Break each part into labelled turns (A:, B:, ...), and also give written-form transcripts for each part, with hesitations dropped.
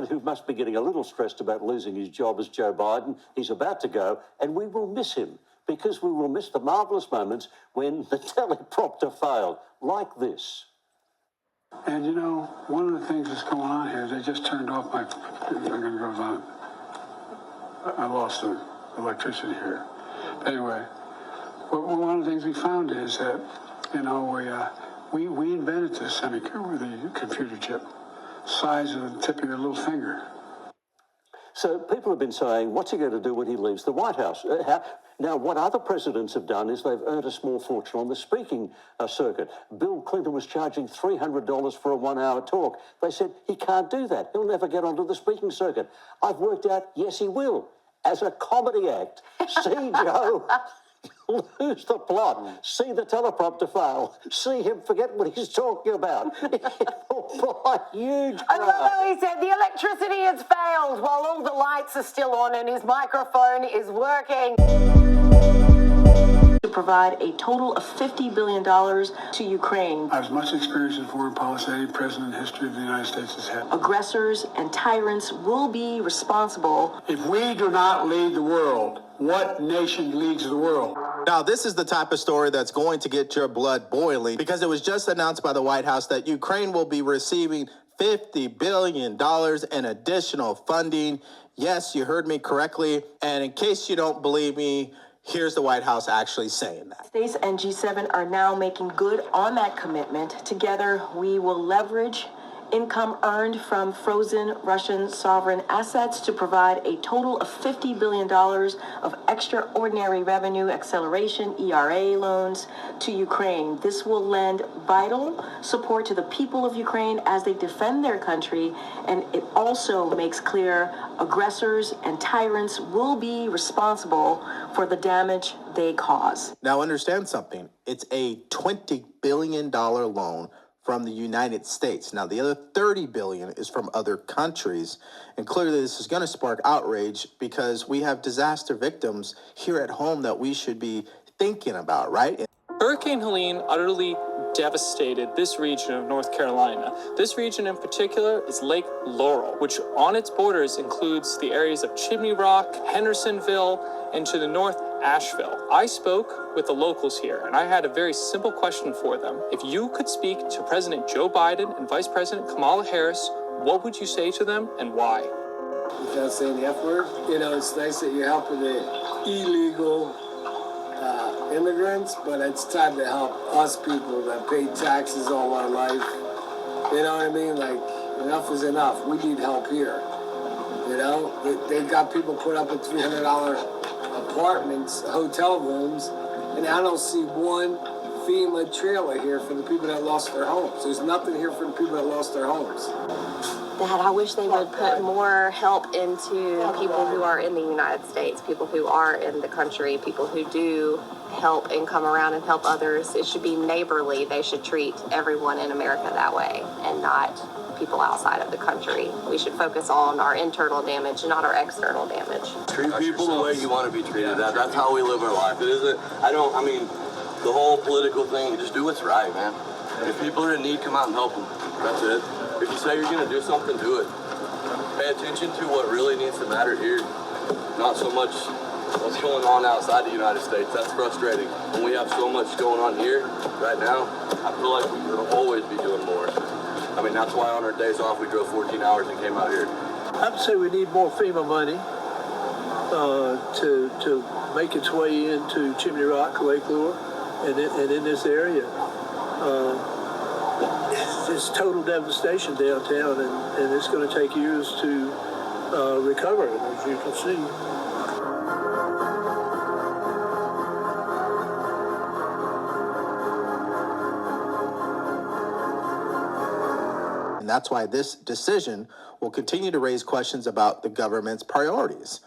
A: Who must be getting a little stressed about losing his job as Joe Biden. He's about to go, and we will miss him because we will miss the marvellous moments when the teleprompter failed, like this.
B: And you know, one of the things that's going on here is they just turned off my, I'm going to go on. I lost the electricity here. But anyway, one of the things we found is that, you know, we invented this the computer chip, size of the tip of your little finger.
A: So people have been saying, what's he going to do when he leaves the White House? Now, what other presidents have done is they've earned a small fortune on the speaking circuit. Bill Clinton was charging $300 for a 1-hour talk. They said, he can't do that. He'll never get onto the speaking circuit. I've worked out, yes, he will. As a comedy act. See Joe lose the plot. See the teleprompter fail. See him forget what he's talking about. Oh, huge crowd.
C: I love how he said the electricity has failed while all the lights are still on and his microphone is working. To provide a total of $50 billion to Ukraine.
B: I have as much experience in foreign policy as any president in the history of the United States has had.
C: Aggressors and tyrants will be responsible.
B: If we do not lead the world, what nation leads the world?
D: Now, this is the type of story that's going to get your blood boiling because it was just announced by the White House that Ukraine will be receiving $50 billion in additional funding. Yes, you heard me correctly. And in case you don't believe me, here's the White House actually saying that.
C: States and G7 are now making good on that commitment. Together, we will leverage income earned from frozen Russian sovereign assets to provide a total of $50 billion of extraordinary revenue acceleration ERA loans to Ukraine. This will lend vital support to the people of Ukraine as they defend their country, and it also makes clear aggressors and tyrants will be responsible for the damage they cause.
D: Now understand something. It's a $20 billion loan from the United States. Now, the other $30 billion is from other countries. And clearly this is going to spark outrage because we have disaster victims here at home that we should be thinking about, right?
E: Hurricane Helene utterly devastated this region of North Carolina. This region in particular is Lake Laurel, which on its borders includes the areas of Chimney Rock, Hendersonville, and to the north, Asheville. I spoke with the locals here, and I had a very simple question for them. If you could speak to President Joe Biden and Vice President Kamala Harris, what would you say to them and why?
F: Without saying the F word, you know, it's nice that you're helping the illegal immigrants, but it's time to help us people that pay taxes all our life. You know what I mean? Like, enough is enough. We need help here. You know, they got people put up in $300 apartments, hotel rooms, and I don't see one FEMA trailer here for the people that lost their homes. There's nothing here for the people that lost their homes.
G: Dad, I wish they would put more help into people who are in the United States, people who are in the country, people who do help and come around and help others. It should be neighborly. They should treat everyone in America that way and not people outside of the country. We should focus on our internal damage, not our external damage.
H: Treat people the way you want to be treated. That's how we live our life. It isn't, the whole political thing, just do what's right, man. If people are in need, come out and help them. That's it. If you say you're going to do something, do it. Pay attention to what really needs to matter here, not so much what's going on outside the United States. That's frustrating. When we have so much going on here right now, I feel like we will always be doing more. I mean, that's why on our days off, we drove 14 hours and came out here.
I: I'd say we need more FEMA money to make its way into Chimney Rock, Lake Lure, and in this area. It's total devastation downtown, and it's going to take years to recover it, as you can see.
D: And that's why this decision will continue to raise questions about the government's priorities.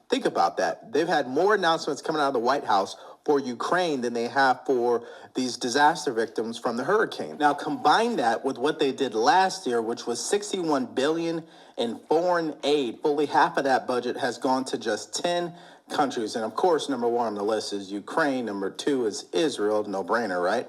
D: Think about that. They've had more announcements coming out of the White House for Ukraine than they have for these disaster victims from the hurricane. Now, combine that with what they did last year, which was $61 billion in foreign aid. Fully half of that budget has gone to just 10 countries. And of course, number one on the list is Ukraine. Number two is Israel. No brainer, right?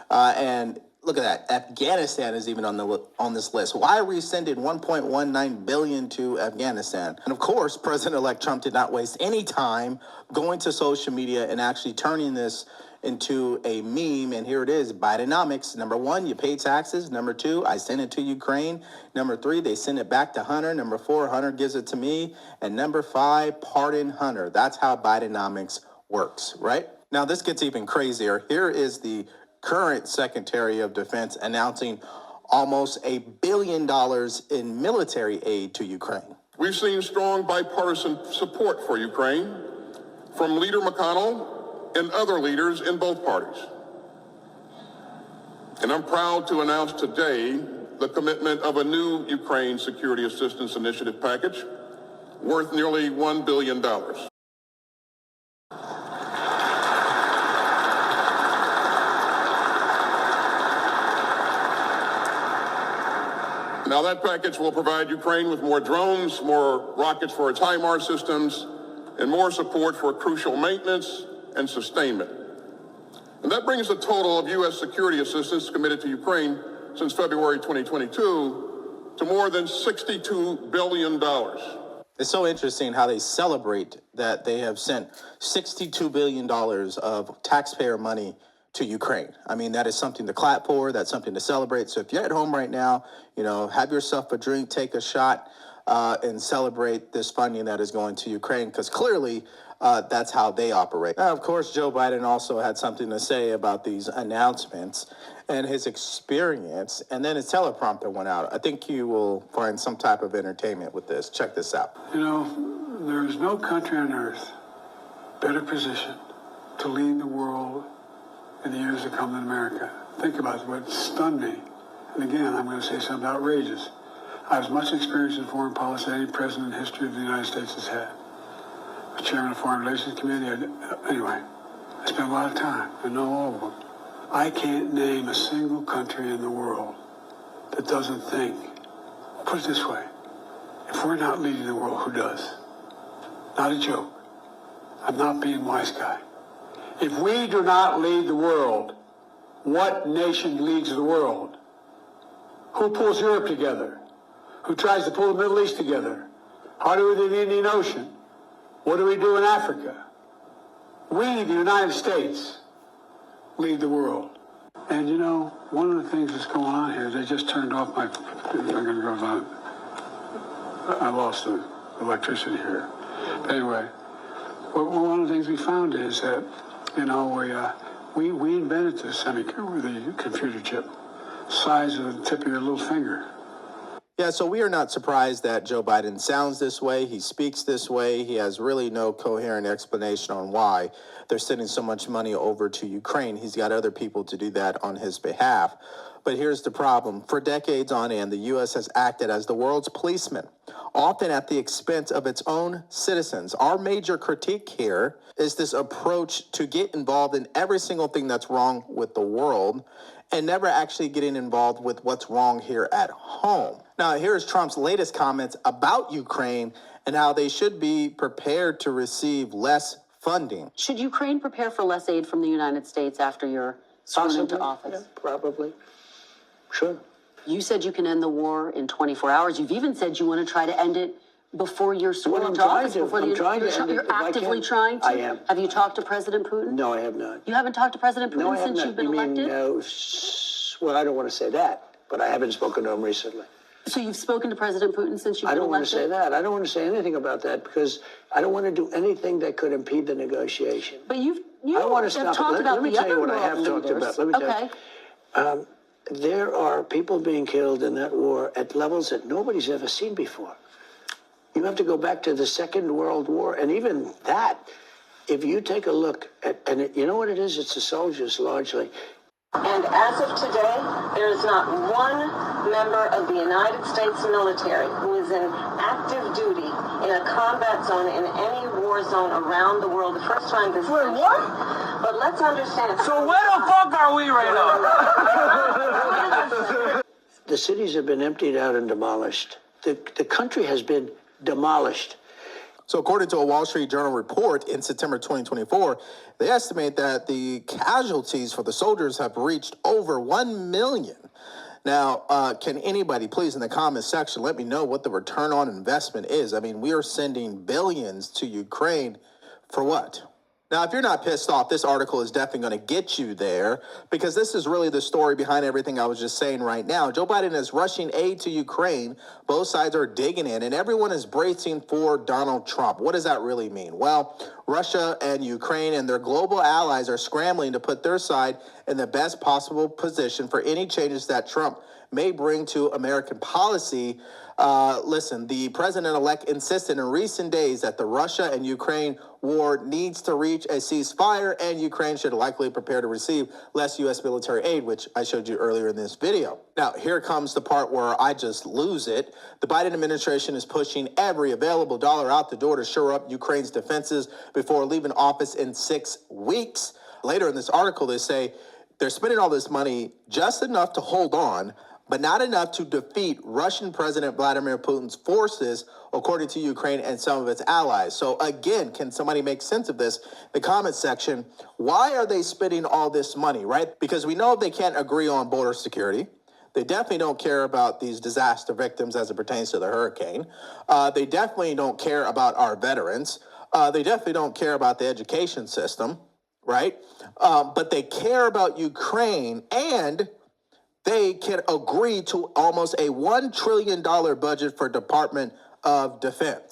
D: And Look at that. Afghanistan is even on this list. Why are we sending $1.19 billion to Afghanistan? And of course, President-elect Trump did not waste any time going to social media and actually turning this into a meme. And here it is, Bidenomics. Number one, you pay taxes. Number two, I send it to Ukraine. Number three, they send it back to Hunter. Number four, Hunter gives it to me. And number five, pardon Hunter. That's how Bidenomics works, right? Now, this gets even crazier. Here is the current Secretary of Defense announcing almost $1 billion in military aid to Ukraine.
J: We've seen strong bipartisan support for Ukraine from Leader McConnell and other leaders in both parties. And I'm proud to announce today the commitment of a new Ukraine Security Assistance Initiative package worth nearly $1 billion. Now, that package will provide Ukraine with more drones, more rockets for its HIMARS systems, and more support for crucial maintenance and sustainment. And that brings the total of U.S. security assistance committed to Ukraine since February 2022 to more than $62 billion.
D: It's so interesting how they celebrate that they have sent $62 billion of taxpayer money to Ukraine. I mean, that is something to clap for. That's something to celebrate. So if you're at home right now, have yourself a drink, take a shot, and celebrate this funding that is going to Ukraine, because clearly that's how they operate. Now, of course, Joe Biden also had something to say about these announcements and his experience, and then his teleprompter went out. I think you will find some type of entertainment with this. Check this out.
B: There is no country on earth better positioned to lead the world in the years to come than America. Think about what stunned me. And again, I'm going to say something outrageous. I have as much experience in foreign policy as any president in history of the United States has had. The chairman of the Foreign Relations Committee. Anyway, I spent a lot of time. I know all of them. I can't name a single country in the world that doesn't think. Put it this way. If we're not leading the world, who does? Not a joke. I'm not being wise guy. If we do not lead the world, what nation leads the world? Who pulls Europe together? Who tries to pull the Middle East together? How do we do the Indian Ocean? What do we do in Africa? We, the United States, lead the world. And one of the things that's going on here, they just turned off my, I'm going to go on. I lost the electricity here. But anyway, one of the things we found is that, we invented the computer chip, size of the tip of your little finger.
D: Yeah, so we are not surprised that Joe Biden sounds this way. He speaks this way. He has really no coherent explanation on why they're sending so much money over to Ukraine. He's got other people to do that on his behalf. But here's the problem. For decades on end, the U.S. has acted as the world's policeman, often at the expense of its own citizens. Our major critique here is this approach to get involved in every single thing that's wrong with the world and never actually getting involved with what's wrong here at home. Now, here's Trump's latest comments about Ukraine and how they should be prepared to receive less funding.
K: Should Ukraine prepare for less aid from the United States after you're sworn into office?
A: Yeah, probably. Sure.
K: You said you can end the war in 24 hours. You've even said you want to try to end it before you're sworn into office. You're actively trying to?
A: I am.
K: Have you talked to President Putin?
A: No, I have not.
K: You haven't talked to President Putin
A: No, I have
K: since
A: not.
K: you've been
A: You mean,
K: elected?
A: well, I don't want to say that, but I haven't spoken to him recently.
K: So you've spoken to President Putin since you've
A: I
K: been
A: don't want to
K: elected?
A: say that. I don't want to say anything about that because I don't want to do anything that could impede the negotiation.
K: But you
A: I want to
K: have
A: stop
K: talked
A: it.
K: about
A: Let me
K: the
A: tell you
K: other
A: what I
K: world
A: have talked
K: leaders.
A: about. Let me tell
K: Okay.
A: you. There are people being killed in that war at levels that nobody's ever seen before. You have to go back to the Second World War, and even that, if you take a look at, and you know what it is? It's the soldiers largely.
C: And as of today, there is not one member of the United States military who is in active duty in a combat zone in any war zone around the world. The first time this
F: Wait, what?
C: But let's understand.
F: So where the fuck are we right now?
A: The cities have been emptied out and demolished. The country has been demolished.
D: So according to a Wall Street Journal report in September 2024, they estimate that the casualties for the soldiers have reached over 1 million. Now, can anybody please in the comments section let me know what the return on investment is? I mean, we are sending billions to Ukraine for what? Now, if you're not pissed off, this article is definitely going to get you there, because this is really the story behind everything I was just saying right now. Joe Biden is rushing aid to Ukraine. Both sides are digging in, and everyone is bracing for Donald Trump. What does that really mean? Well, Russia and Ukraine and their global allies are scrambling to put their side in the best possible position for any changes that Trump may bring to American policy. Listen, the president-elect insisted in recent days that the Russia and Ukraine war needs to reach a ceasefire, and Ukraine should likely prepare to receive less U.S. military aid, which I showed you earlier in this video. Now, here comes the part where I just lose it. The Biden administration is pushing every available dollar out the door to shore up Ukraine's defenses before leaving office in 6 weeks. Later in this article, they say they're spending all this money just enough to hold on, but not enough to defeat Russian President Vladimir Putin's forces, according to Ukraine and some of its allies. So again, can somebody make sense of this? The comment section, why are they spending all this money, right? Because we know they can't agree on border security. They definitely don't care about these disaster victims as it pertains to the hurricane. They definitely don't care about our veterans. They definitely don't care about the education system, right? But they care about Ukraine, and they can agree to almost a $1 trillion budget for Department of Defense.